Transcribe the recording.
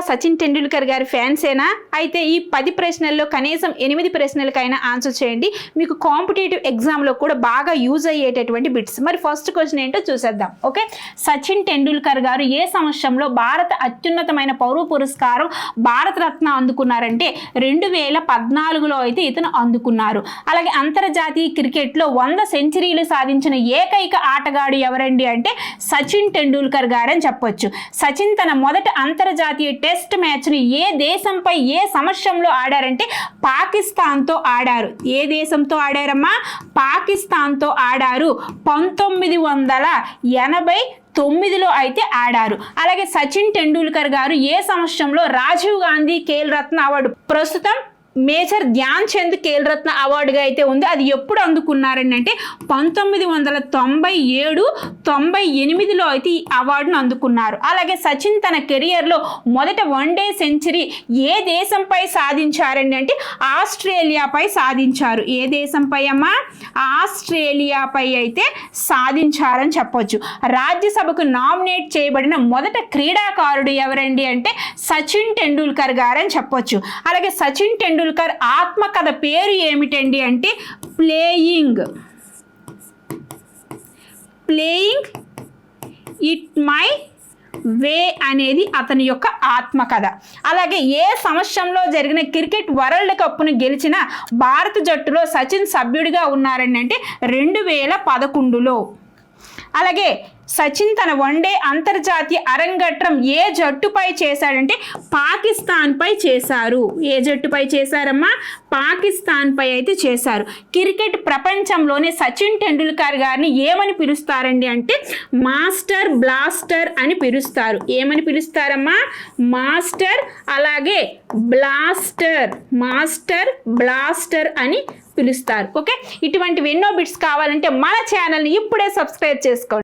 సచిన్ టెండూల్కర్ గారి ఫ్యాన్సేనా? అయితే ఈ 10 ప్రశ్నల్లో కనీసం 8 ప్రశ్నలకైనా ఆన్సర్ చేయండి. మీకు కాంపిటేటివ్ ఎగ్జామ్లో కూడా బాగా యూజ్ అయ్యేటటువంటి బిట్స్. మరి ఫస్ట్ క్వశ్చన్ ఏంటో చూసేద్దాం. ఓకే, సచిన్ టెండూల్కర్ గారు ఏ సంవత్సరంలో భారత అత్యున్నతమైన పౌర పురస్కారం భారతరత్న అందుకున్నారంటే 2014లో అయితే ఇతను అందుకున్నారు. అలాగే అంతర్జాతీయ క్రికెట్లో 100 సెంచరీలు సాధించిన ఏకైక ఆటగాడు ఎవరండి అంటే సచిన్ టెండూల్కర్ గారని చెప్పొచ్చు. సచిన్ తన మొదటి అంతర్జాతీయ టెస్ట్ మ్యాచ్ని ఏ దేశంపై ఏ సంవత్సరంలో ఆడారంటే పాకిస్తాన్తో ఆడారు. ఏ దేశంతో ఆడారమ్మా? పాకిస్తాన్తో ఆడారు. 1989లో అయితే ఆడారు. అలాగే సచిన్ టెండూల్కర్ గారు ఏ సంవత్సరంలో రాజీవ్ గాంధీ ఖేల్ రత్న అవార్డు, ప్రస్తుతం మేజర్ ధ్యాన్ చంద్ ఖేల్ రత్న అవార్డుగా అయితే ఉంది, అది ఎప్పుడు అందుకున్నారండి అంటే 1997-98లో అయితే ఈ అవార్డును అందుకున్నారు. అలాగే సచిన్ తన కెరియర్లో మొదట వన్డే సెంచరీ ఏ దేశంపై సాధించారండి అంటే ఆస్ట్రేలియాపై సాధించారు. ఏ దేశంపై అమ్మా? ఆస్ట్రేలియాపై అయితే సాధించారని చెప్పొచ్చు. రాజ్యసభకు నామినేట్ చేయబడిన మొదట క్రీడాకారుడు ఎవరండి అంటే సచిన్ టెండూల్కర్ గారని చెప్పొచ్చు. అలాగే సచిన్ టెండూల్కర్ ఆత్మకథ పేరు ఏమిటండి అంటే ప్లేయింగ్ ఇట్ మై వే అనేది అతని యొక్క ఆత్మకథ. అలాగే ఏ సంవత్సరంలో జరిగిన క్రికెట్ వరల్డ్ కప్ను గెలిచిన భారత జట్టులో సచిన్ సభ్యుడిగా ఉన్నారండి అంటే 2011లో. అలాగే సచిన్ తన వన్డే అంతర్జాతీయ అరంగేట్రం ఏ జట్టుపై చేశాడంటే పాకిస్తాన్పై చేశారు. ఏ జట్టుపై చేశారమ్మా? పాకిస్తాన్పై అయితే చేశారు. క్రికెట్ ప్రపంచంలోనే సచిన్ టెండూల్కర్ గారిని ఏమని పిలుస్తారండి అంటే మాస్టర్ బ్లాస్టర్ అని పిలుస్తారు. ఏమని పిలుస్తారమ్మా? మాస్టర్, అలాగే మాస్టర్ బ్లాస్టర్ అని పిలుస్తారు. ఓకే, ఇటువంటివి ఎన్నో బిట్స్ కావాలంటే మన ఛానల్ని ఇప్పుడే సబ్స్క్రైబ్ చేసుకోండి.